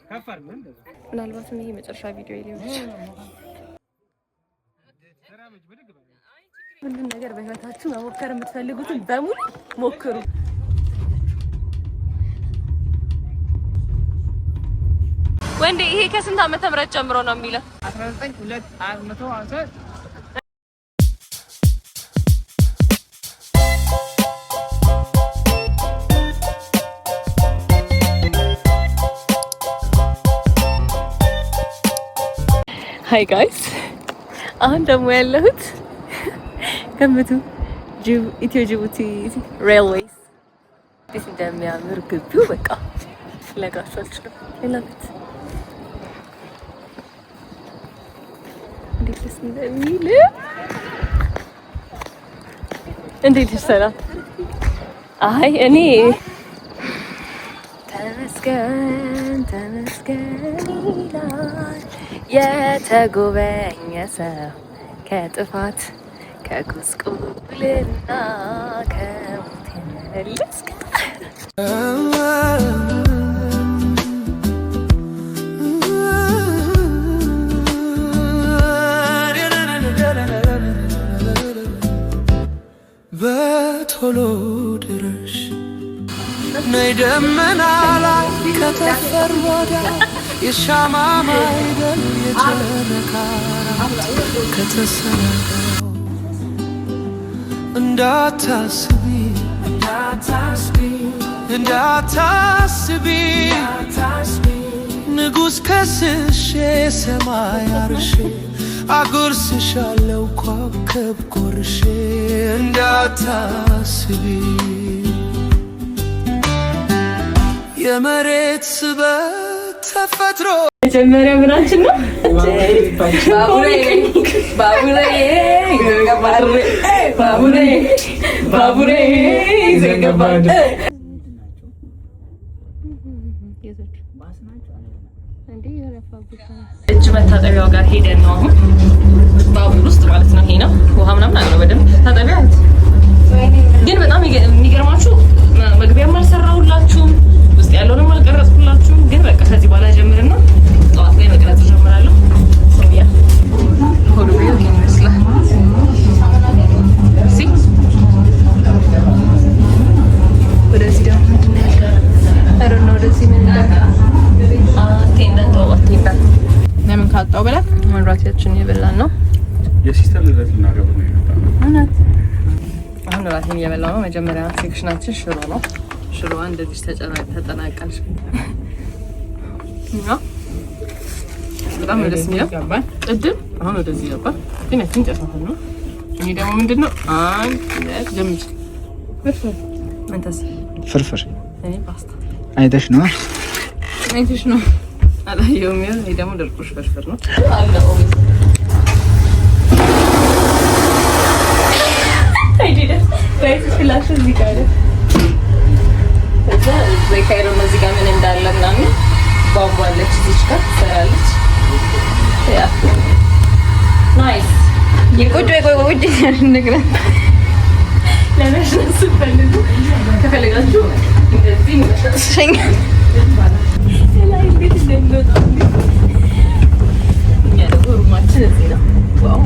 ምናልባትም ይሄ መጨረሻ ቪዲዮ ሊሆን ይችላል። ሁሉም ነገር በህይወታችሁ መሞከር የምትፈልጉትን በሙሉ ሞክሩ። ወንዴ ይሄ ከስንት ዓመተ ምህረት ጀምሮ ነው የሚለው? 19 ሃይ ጋይስ፣ አሁን ደግሞ ያለሁት ገምቱ፣ ኢትዮ ጅቡቲ ሬልዌይስ እንዴት እንደሚያምር ግቢው በቃ ልነግራችሁ አልችልም። ለላበት እንዴት ደስ እንደሚል እንዴት ይሰራል። አይ እኔ ተመስገን ተመስገን ይላል የተጎበኘ ሰው ከጥፋት ከጉስቁልና ከሞት የመለስክ በቶሎ ድረሽ ነይ ደመና ላይ ከተፈር ወዲያ የሻማ ማይደል የተነካራ ከተሰናዳው እንዳታስቢ ንጉሥ ከስሼ ሰማይ አርሼ አጎርስሻለው ኮከብ ጎርሼ እንዳታስቢ የመሬት ስበት ተፈጥሮ መጀመሪያ ምናችን ነው ባቡሬ ዘገባን እጅ መታጠቢያው ጋር ሄደን ነው አሁን ባቡር ውስጥ ማለት ነው። ይሄ ነው ውሃ ምናምን አለው በደንብ ታጠቢያ። ግን በጣም የሚገርማችሁ መግቢያም አልሰራሁላችሁም ውስጥ ያለውንም አልቀረጽኩላችሁም። ግን በቃ ከዚህ በኋላ ጀምርና ጠዋት ላይ መቅረጽ ጀምራለሁ። ሶቢያ ሆሉ ቢው ይመስላል። እሺ ወደዚህ ደግሞ ምንድን ነው ያለው? አረና ወደዚህ ምን እንዳለ ቴንደንት ለምን ካጣው በላ መራቲያችን እየበላን ነው። የሲስተር ልደት ልናገር ነው የመጣው። አሁን ራሴን እየበላሁ ነው። መጀመሪያ ሴክሽናችን ሽሮ ነው። ሽሮዋ እንደዚህ ተጠናቀልሽ እና በጣም ደስ የሚለው ቅድም አሁን ወደዚህ ገባል። ግን እንትን ጨሳፈን ነው። እኔ ደግሞ ምንድነው አንድ ጀምጭ ፍርፍር አንተስ ፍርፍር እኔ ፓስታ አይተሽ ነው አላየሁም። ይሄ ደግሞ ድርቆሽ ፍርፍር ነው አለው። አይዲዳ ጋይስ ፍላሽ እዚህ ጋር እዛ ዘይካይሮ እዚህ ጋር ምን እንዳለ ምናምን ቧንቧለች እዚህ ጋር ትሰራለች። ያ ናይስ የቆጆ ነገር ለነሱ ፈልጉ ከፈለጋችሁ እንደዚህ መሸሸኛ ላይ ቤት እንደሚወጣ እኛ ደግሞ ሩማችን እዚህ ነው። ዋው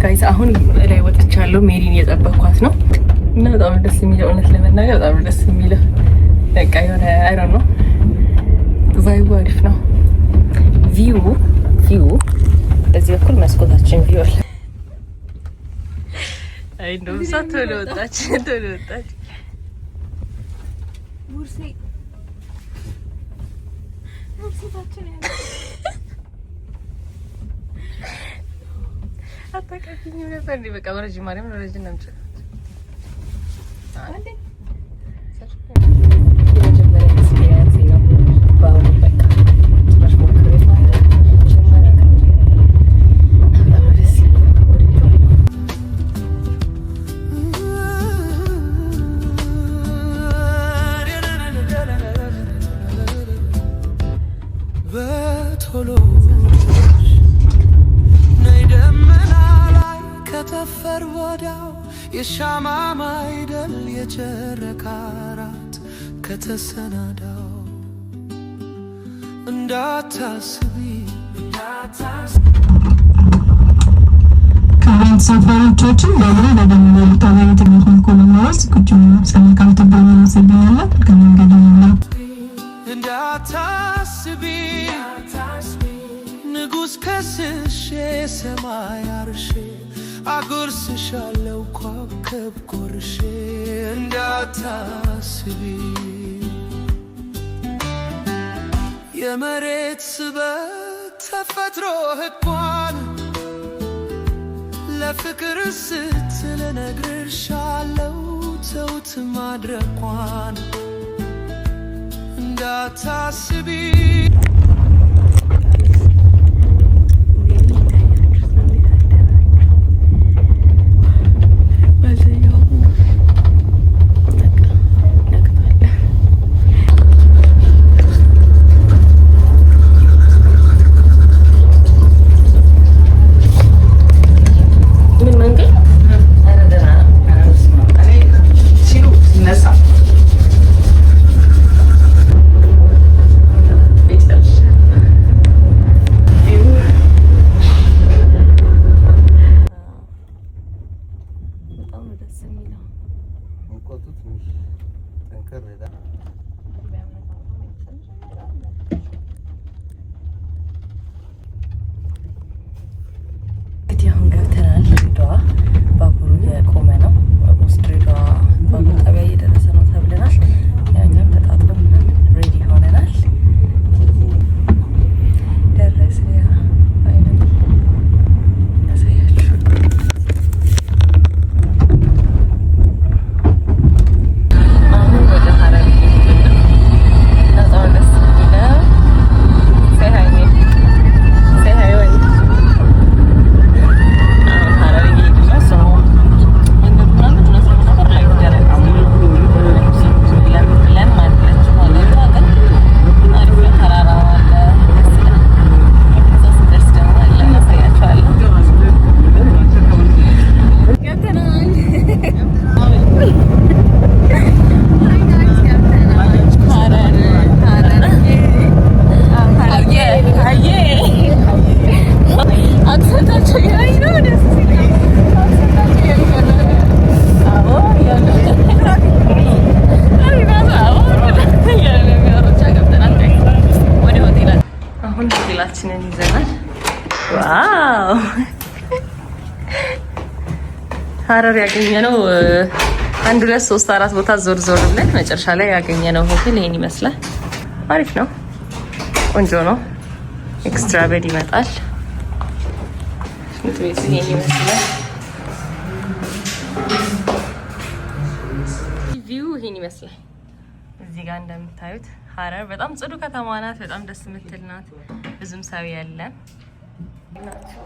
ጋይስ አሁን ላይ ወጥቻለሁ። ሜሪን እየጠበኳት ነው እና በጣም ደስ የሚለው እውነት ለመናገር በጣም ደስ የሚለው በቃ የሆነ አይ ዶንት ኖ ቫይቡ አሪፍ ነው። ቪው በዚህ በኩል መስኮታችን ቪው አለ። አይ እንደው ቶሎ ወጣች ሙርሴታችን ያለ አታውቂኝም ነበር እንዴ? በቃ በረጅም ማርያም ነው ረጅም ነው። የሻማ ማይደል የጨረቃራት ከተሰናዳው እንዳታስቢ ከቤተሰቦቻችን በሙሉ ለደምና ጣቢያ የትምህርት ኮሎናስ ቁጭ ብሎ ሰንቃል ተባለ ሰደያለ ከመንገድ ነው እንዳታስቢ ንጉስ ከስሼ ሰማይ አርሼ አጎርስሻለሁ ኮከብ ቆርሼ እንዳታስቢ የመሬት ስበት ተፈጥሮ ሕጓን ለፍቅር ስትል እነግርሻለሁ ተውት ማድረጓን እንዳታስቢ ሆቴላችንን ይዘናል። ዋው ሀረር ያገኘነው 1 2 3 4 ቦታ ዞር ዞር ብለን መጨረሻ ላይ ያገኘነው ሆቴል ይሄን ይመስላል። አሪፍ ነው፣ ቆንጆ ነው። ኤክስትራ ቤድ ይመጣል። ሽንት ቤቱ ይሄን ይመስላል። ቪው ይሄን ይመስላል። እዚህ ጋር እንደምታዩት ሀረር በጣም ጽዱ ከተማ ናት። በጣም ደስ የምትል ናት። ብዙም ሰው የለም።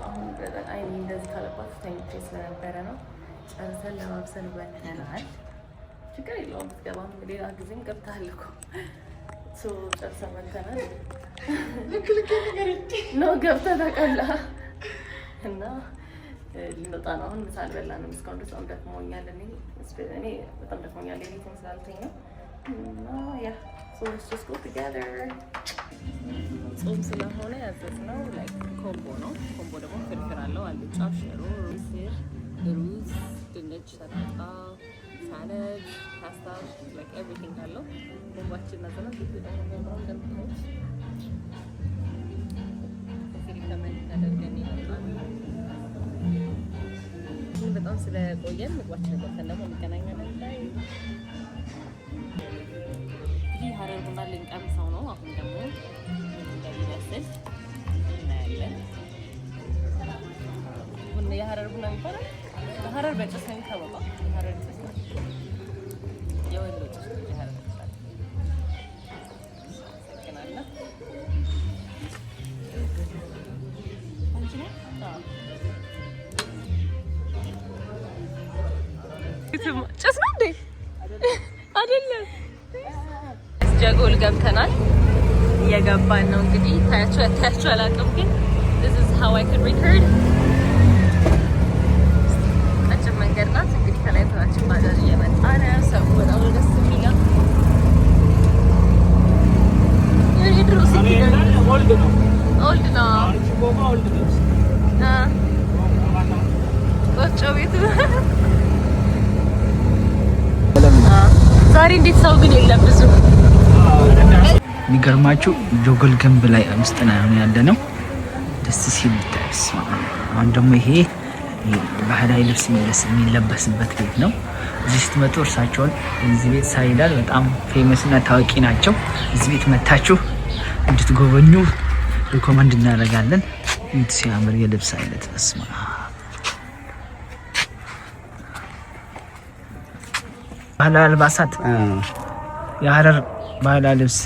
አሁን በጣም እንደዚህ ካለባት ተኝቼ ስለነበረ ነው። ጨርሰን ለማብሰል ወጥተናል። ችግር የለውም ብትገባም ሌላ ጊዜም ገብተሃል እኮ ጨርሰን ወጥተናል። ነው ገብተህ ታውቃለህ። እና ልንወጣ ነው አሁን። ምሳ አልበላንም እስካሁን ድረስ። በጣም ደክሞኛል። እኔ በጣም ደክሞኛል ሌሊቱን ስላልተኛው እና ያ let's just go together። ጾም ስለሆነ ያዘዝነው ላይክ ኮምቦ ነው። ኮምቦ ደግሞ ፍርፍር አለው። አልጫ፣ ሽሮ፣ ምስር፣ ሩዝ፣ ድንች፣ ሰላጣ፣ ሳለድ፣ ፓስታ ላይክ ኤቭሪቲንግ አለው። ኮምቦአችን ናዘና ብዙ ደግሞ ነው እንደምታዩት ከመን ተደርገን ይመጣል። በጣም ስለቆየን ምግባችን ገብተን ደግሞ እንገናኛለን ላይ ሀረር ቡና ልንቀምሰው ነው። አሁን ደግሞ እንደሚመስል እናያለን። ቡና የሀረር ቡና የሚባለው ሀረር በጭስ ነው የሚታወቀው። ሀረር ጭስ ነው ክትማ ጭስ ነው እንዴ? አይደለም። ጀጎል ገብተናል። እየገባን ነው እንግዲህ ታያችሁ አላውቅም ግን this is how I could record አጭር መንገድ ናት እንግዲህ ከላይ ታችን ባጃጅ እየመጣ ነው። ሰው በጣም ደስ የሚለው የድሮ ሲቲ ኦልድ ነው። ወፍጮ ቤት ዛሬ እንዴት ሰው ግን የለም ብዙ። የሚገርማችሁ ጆጎል ግንብ ላይ ውስጥ ነው ያለነው። ደስ ሲል ደስ አሁን ደግሞ ይሄ ባህላዊ ልብስ የሚለበስበት ቤት ነው። እዚህ ስትመጡ እርሳቸውን እዚህ ቤት ሳይዳል በጣም ፌመስ እና ታዋቂ ናቸው። እዚህ ቤት መታችሁ እንድትጎበኙ ሪኮመንድ እናደርጋለን። እንት ሲያምር የልብስ አይነት በስማ ባህላዊ አልባሳት የሀረር ባህላዊ ልብስ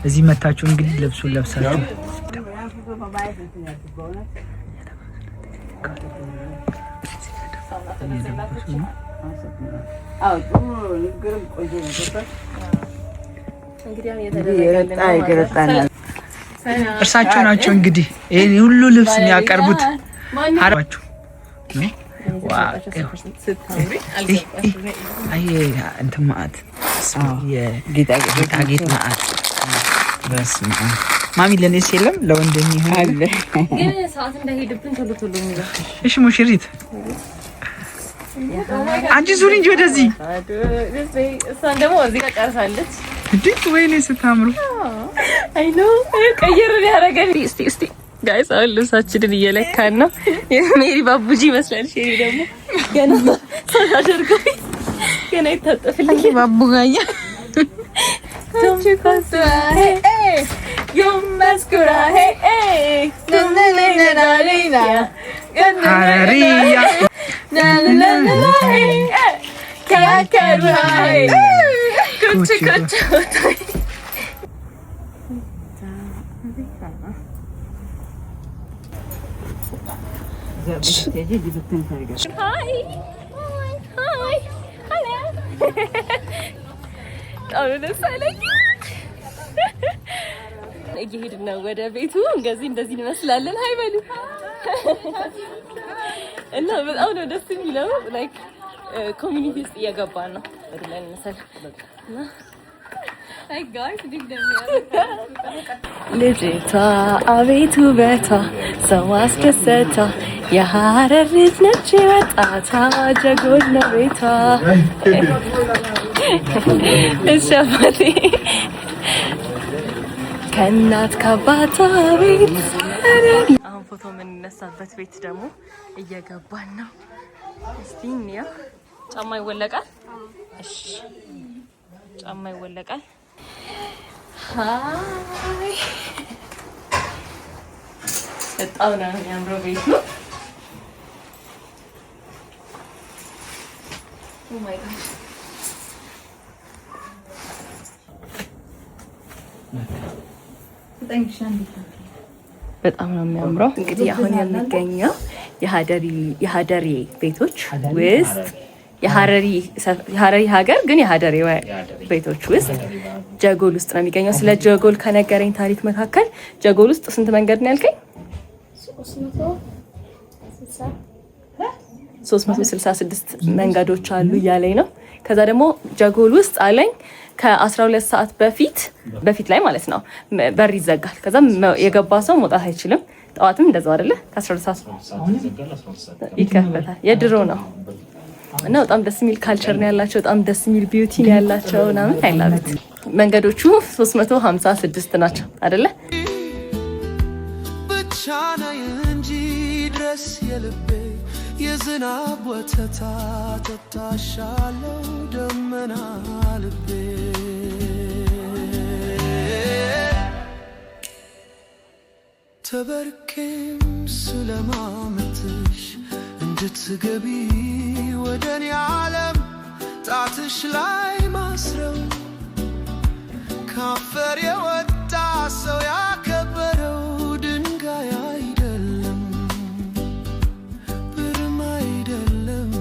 እዚህ መታችሁ እንግዲህ ልብሱን ለብሳችሁ እርሳቸው ናቸው እንግዲህ ይሄን ሁሉ ልብስ የሚያቀርቡት ሀረባችሁ ነው። አይ እንትን ማአት የጌጣጌጥ ማአት በስመ አብ ማሚ ለኔስ የለም ለወንድም ይሁን አለ ግን ሰዓት እንዳይሄድብን ቶሎ ቶሎ ነው። እሺ ሙሽሪት አንቺ ዙሪ እንጂ ወደዚህ እሷን ደግሞ እዚህ ጋር ጨርሳለች። እንዴ ወይኔ ስታምሩ አይ ኖ ቀየር ያደረገን እስቲ ጋይስ አሁን ልብሳችንን እየለካን ነው። የሜሪ ባቡጂ ይመስላል። ሼሪ ደግሞ ገና ሳደርገው ገና ይታጠፍልኝ ባቡጋያ Yo mascura hey hey na na na na na Hararia na na na na hey kya kar hai kuch hota hai Hi hello Oh no silent እየሄድን ነው ወደ ቤቱ። እንደዚህ እንመስላለን። ሃይ በሉ እና በጣም ነው ደስ የሚለው። ላይክ ኮሚኒቲ ውስጥ እየገባን ነው ወደ ላይ መሰል እና አይ ጋይስ ልጅቷ አቤት ውበቷ ሰው አስደሰታ የሀረር ልጅ ነች ወጣቷ ጀጎል ነው ቤቷ እሸፋቴ ከእናት ከአባቷ ቤት። አሁን ፎቶ የምንነሳበት ቤት ደግሞ እየገባን ነው። እስቲ እንየው። ጫማ ይወለቃል። እሺ ጫማ ይወለቃል። ሃይ በጣም ነው የሚያምረው ቤቱ። ኦ ማይ ጋድ በጣም ነው የሚያምረው። እንግዲህ አሁን የሚገኘው የሀደሪ ቤቶች ውስጥ የሀረሪ ሀገር ግን የሀደሪ ቤቶች ውስጥ ጀጎል ውስጥ ነው የሚገኘው። ስለ ጀጎል ከነገረኝ ታሪክ መካከል ጀጎል ውስጥ ስንት መንገድ ነው ያልከኝ? 366 መንገዶች አሉ እያለኝ ነው። ከዛ ደግሞ ጀጎል ውስጥ አለኝ ከ12 ሰዓት በፊት ላይ ማለት ነው በር ይዘጋል። ከዛ የገባ ሰው መውጣት አይችልም። ጠዋትም እንደዛው አይደለ? ከ12 ሰዓት ይከፈታል። የድሮ ነው እና በጣም ደስ የሚል ካልቸር ነው ያላቸው። በጣም ደስ የሚል ቢዩቲ ነው ያላቸው ምናምን አይላሉት። መንገዶቹ 356 ናቸው አይደለ? ብቻ ነኝ እንጂ ድረስ የልቤ የዝናብ ወተታ ተታሻለው ደመና ልቤ ተበርኬም ስለማመትሽ እንድትገቢ ወደኔ ዓለም ጣትሽ ላይ ማስረው ካፈር የወጣ ሰው ያከበረው ድንጋይ አይደለም ብርም አይደለም።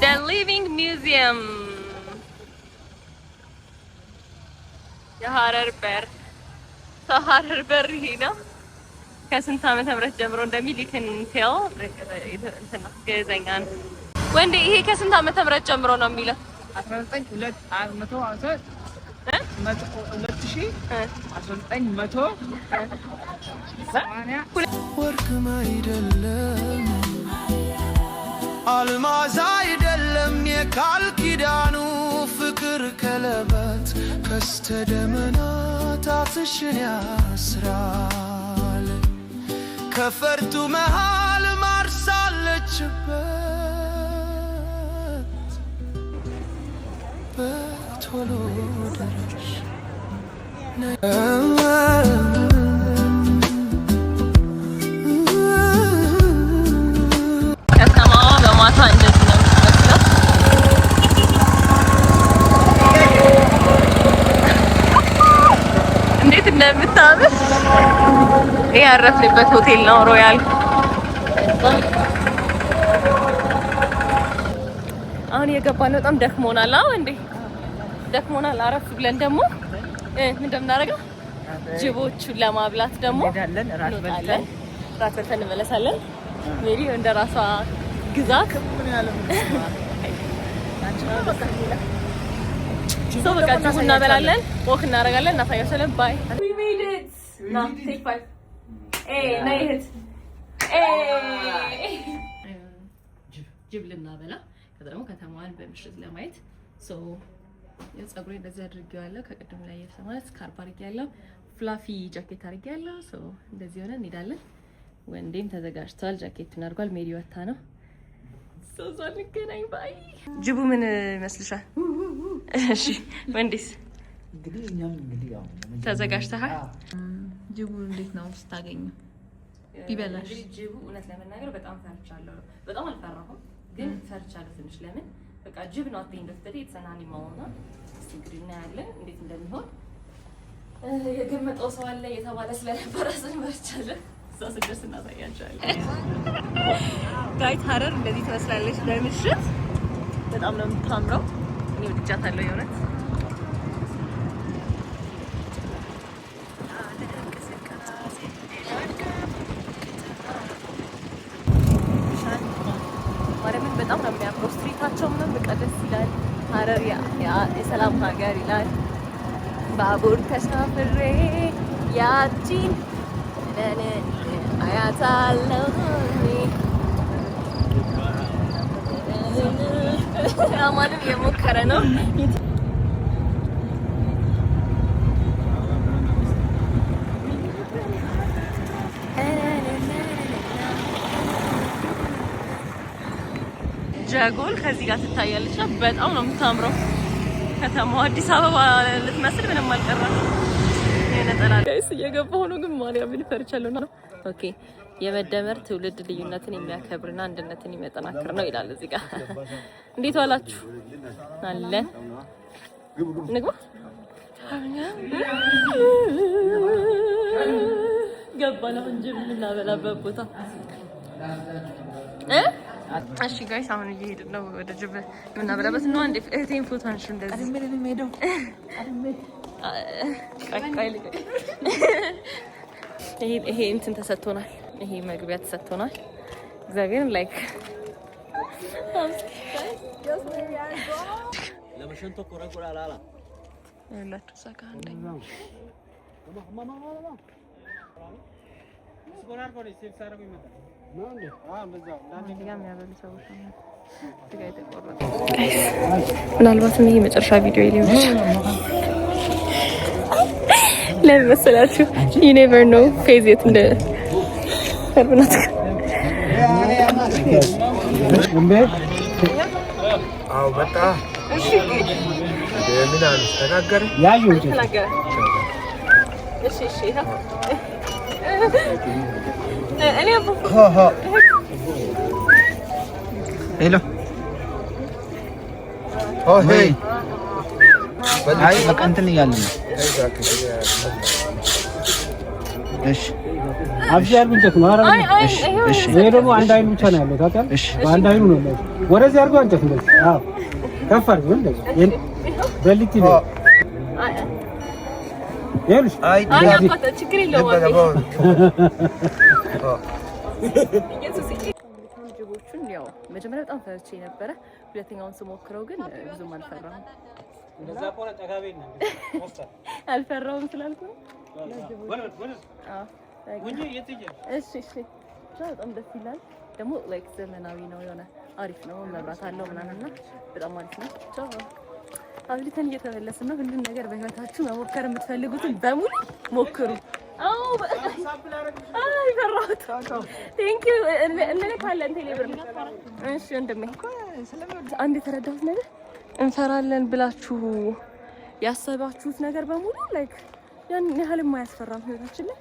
They're leaving ሙዚየም የሐረር በር ሐረር በር ይሄ ነው። ከስንት ዓመተ ምህረት ጀምሮ እንደሚል ይከንቴው እንትና ገዘኛን ወንዴ ይሄ ከስንት ዓመተ ምህረት ጀምሮ ነው የሚለው ወርቅም አይደለም አልማዝ አይደለም የቃል ኪዳኑ ፍቅር ቀለበት ቀስተ ደመና ጣትሽን ያስራል ከፈርጡ መሃል ማርሳለችበት በቶሎ ደረሽ ከተማዋ በማታ እንደዚህ ነው የምትመስለው። እንዴት እንደምታምር ይሄ ያረፍንበት ሆቴል ነው ሮያል። አሁን የገባን በጣም ደክሞናል። አዎ እንዴ ደክሞናል። አረፍ ብለን ደግሞ ምን እንደምናደርገው ጅቦቹን ለማብላት ደግሞ እንሄዳለን። ራት በልተን እንመለሳለን። ሜሪ እንደ ራሷ ግዛት ሰው በቃ ጅቡ እናበላለን፣ ወክ እናደርጋለን፣ እናሳያቸዋለን። ባይ ጅብ ልናበላ ከዛ ደግሞ ከተማዋን በምሽት ለማየት የፀጉሬ እንደዚህ አድርጌዋለሁ። ከቅድም ላይ የተሰማት ስካርፕ አድርጌያለሁ፣ ፍላፊ ጃኬት አድርጌያለሁ። እንደዚህ ሆነ እንሄዳለን። ወንዴም ተዘጋጅቷል፣ ጃኬቱን አድርጓል። ሜሪ ወታ ነው ሶዛ ልገናኝ። ባይ ጅቡ ምን ይመስልሻል? እሺ ወንዴስ እንግዲህ ያው ተዘጋጅተሃል? ጅቡ እንዴት ነው ስታገኙ ቢበላሽ? ጅቡ እውነት ለመናገር በጣም ፈርቻለሁ። በጣም አልፈራሁም ግን ፈርቻለሁ ትንሽ። ለምን በቃ ጅብ ነው አትይኝ ደፍተሪ የተሰናኒ ማውና እንግዲህ እናያለን እንዴት እንደሚሆን። የገመጠው ሰው አለ የተባለ ስለነበረ ፈርቻለሁ። እዛ ስደርስ እናሳያቸዋለን። ጋይት ሐረር እንደዚህ ትመስላለች በምሽት። በጣም ነው የምታምረው። እኔ ወድጃታለሁ የእውነት። ማርያምን በጣም ነው የሚያምረው። ስትሪታቸው ምንም በቃ ደስ ይላል። ሐረር የሰላም ሀገር ይላል። ባቡር ተሳፍሬ ያቺን አያታለሁ አማንም የሞከረ ነው። ጀጎል ከዚህ ጋር ትታያለች። በጣም ነው የምታምረው ከተማዋ። አዲስ አበባ ልትመስል ምንም አልቀረም። የነጠላ ጋይስ እየገባሁ ነው ግን ማርያምን ፈርቻለሁ ነው። ኦኬ የመደመር ትውልድ ልዩነትን የሚያከብርና አንድነትን የሚያጠናክር ነው ይላል እዚህ ጋር። እንዴት ዋላችሁ? አለን ንግባ ገባና እንጂ የምናበላበት ቦታ እሺ ጋይስ አሁን እየሄድን ነው ወደ ጅብ የምናበላበት ነው። አንዴ እህቴን ፎቶ አንሺ እንደዚህ ይሄ እንትን ተሰጥቶናል። ይሄ መግቢያ ተሰጥቶናል። እግዚአብሔርን ላይክ ለመሸንቶ ቆረቆራ አላላ ያላችሁ ሰካ አንደኛ ምናልባትም ይሄ መጨረሻ ቪዲዮ ሊሆን ይችላል። ለምን መሰላችሁ? you never know ፌዝ የት እንደ ፈርብናት አው በቃ እሺ ምን አለ ተናገረ ያዩ ተናገረ እሺ እሺ እኔ ሄሎ ኦ ሄይ አይ በቃ እንትን እያልን ነው። እሺ አብዚ አርጉ እንጨት ነው። አራ እሺ እሺ። ይሄ ደግሞ አንድ አይኑ ብቻ ነው ያለው ታውቃለህ? እሺ በአንድ አይኑ ነው ያለው። ወደዚህ አርጉ እንጨት እንደዚህ። አዎ ከፈር ወንድ በልቲ ነው ያሉሽ አይ ችግር የለውም ጅቦቹን ያው መጀመሪያ በጣም ፈርቼ ነበረ ሁለተኛውን ስሞክረው ግን ብዙም አልፈራሁም እንደዛ ቆረ ጠጋቤ ነው አልፈራሁም ስላልኩ ወንጂ የትዬ እሺ በጣም ደስ ይላል ደግሞ ላይክ ዘመናዊ ነው የሆነ አሪፍ ነው መብራት አለው ምናምንና በጣም አሪፍ ነው ቻው አብሊተን እየተመለስን ነው ሁሉን ነገር በህይወታችሁ መሞከር የምትፈልጉትን በሙሉ ሞክሩ አዎ አይ ፈራሁት ቴንክ ዩ እነ ካለን ቴሌብር እሺ እንደምን አንድ የተረዳሁት ነገር እንፈራለን ብላችሁ ያሰባችሁት ነገር በሙሉ ላይክ ያን ያህል የማያስፈራም ህይወታችን ላይ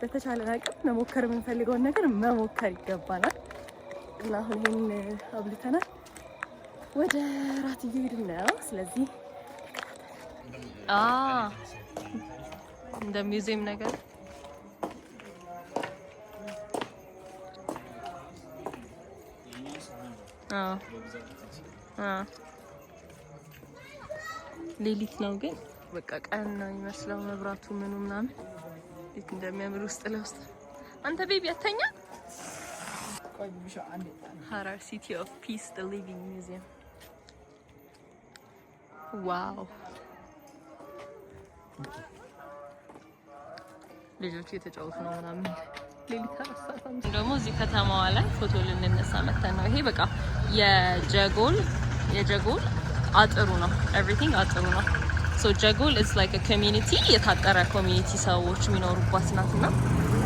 በተቻለ አቅም መሞከር የምንፈልገውን ነገር መሞከር ይገባናል እና አሁን ይሄን አብልተናል ወደ ራት እየሄድን ነው ስለዚህ እንደ ሙዚየም ነገር ሌሊት ነው ግን በቃ ቀን ነው የሚመስለው መብራቱ ምኑ ምናምን እንዴት እንደሚያምር ውስጥ ለውስጥ አንተ ቤቢ አተኛ ሀረር ሲቲ ኦፍ ፒስ ዘ ሊቪንግ ሙዚየም ዋው ልጆቹ የተጫወቱ ነው ምናምን ሌሊት አራሳታም ደግሞ እዚህ ከተማዋ ላይ ፎቶ ልንነሳ መተን ነው ይሄ በቃ የጀጎል አጥሩ ነው ኤቭሪቲንግ አጥሩ ነው ሶ ጀጎል ኢዝ ላይክ አ ኮሚኒቲ የታጠረ ኮሚኒቲ ሰዎች የሚኖሩባት ናትና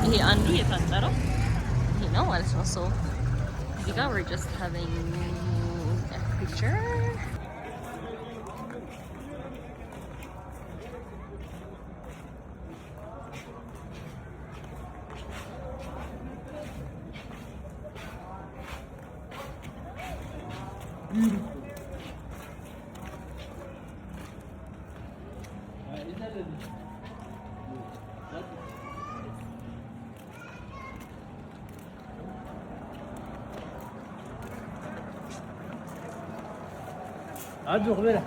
ይሄ አንዱ የታጠረው ይሄ ነው ማለት ነው ሶ እዚህ ጋር we're just having a picture عدو قبله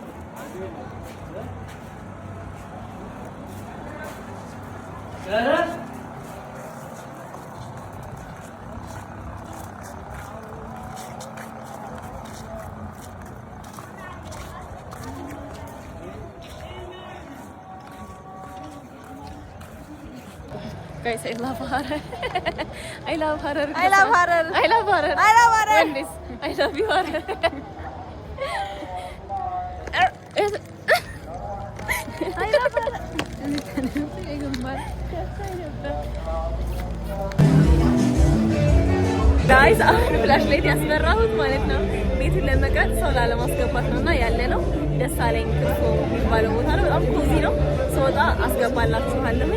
ثلاث Guys, I love Harar. I love Harar. I love Harar. I love Harar. I love Harar. Wendy's. I love you, Harar. I love Harar. ጋይስ አሁን ፍላሽ ላይት ያስበራሁት ማለት ነው ቤቱን ለመቅረጽ ሰው ላለማስገባት ነውና ያለ ነው ደሳለኝ ክትፎ የሚባለው ቦታ ነው በጣም ኮዚ ነው ስወጣ አስገባላችኋለሁ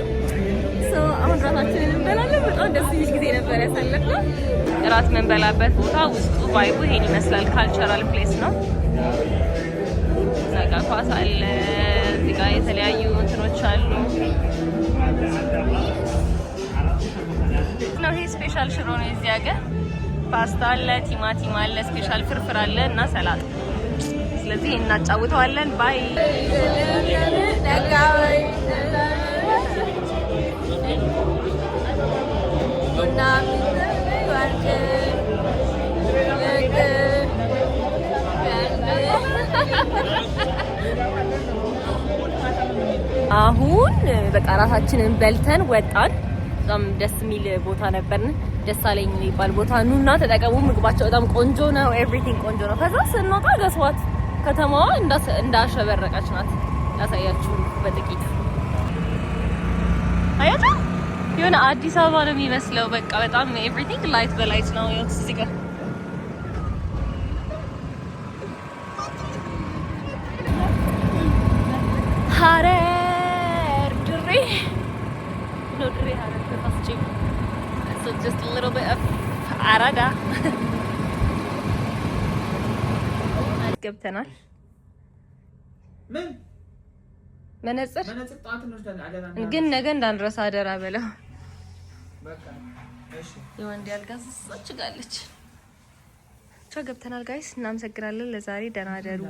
አሁን ራታችንን እንበላለን በጣም ደስ የሚል ጊዜ ነበር ያሳለፍነው ራት የምንበላበት ቦታ ውስጡ ቫይቡ ይሄን ይመስላል ካልቸራል ፕሌስ ነው እዛ ጋር ኳስ አለ እዚህ ጋር የተለያዩ እንትኖች አሉ ነው ይሄ ስፔሻል ሽሮ ነው እዚህ ሀገር ፓስታ አለ ቲማቲም አለ ስፔሻል ፍርፍር አለ እና ሰላጣ ስለዚህ እናጫውተዋለን ባይ አሁን በቃ ራሳችንን በልተን ወጣን በጣም ደስ የሚል ቦታ ነበርን ደሳለኝ የሚባል ቦታ ኑና ተጠቀሙ ምግባቸው በጣም ቆንጆ ነው ኤቭሪቲንግ ቆንጆ ነው ከዛ ስንወጣ ገስዋት ከተማዋ እንዳሸበረቀች ናት ያሳያችሁ በጥቂት አያታ የሆነ አዲስ አበባ ነው የሚመስለው በቃ በጣም ኤቭሪቲንግ ላይት በላይት ነው ያው እዚህ ጋር ሀረር ድሬ ነው ድሬ ሀረር ተፋስጪ so just a little bit of አራዳ ገብተናል ምን መነጽር ጣት ነው አደራ ግን ነገ እንዳንረሳ አደራ በለው በቃ እሺ የወንድ ያልጋዝ ሰጭጋለች ገብተናል ጋይስ። እናመሰግናለን። ለዛሬ ደህና ደሩ።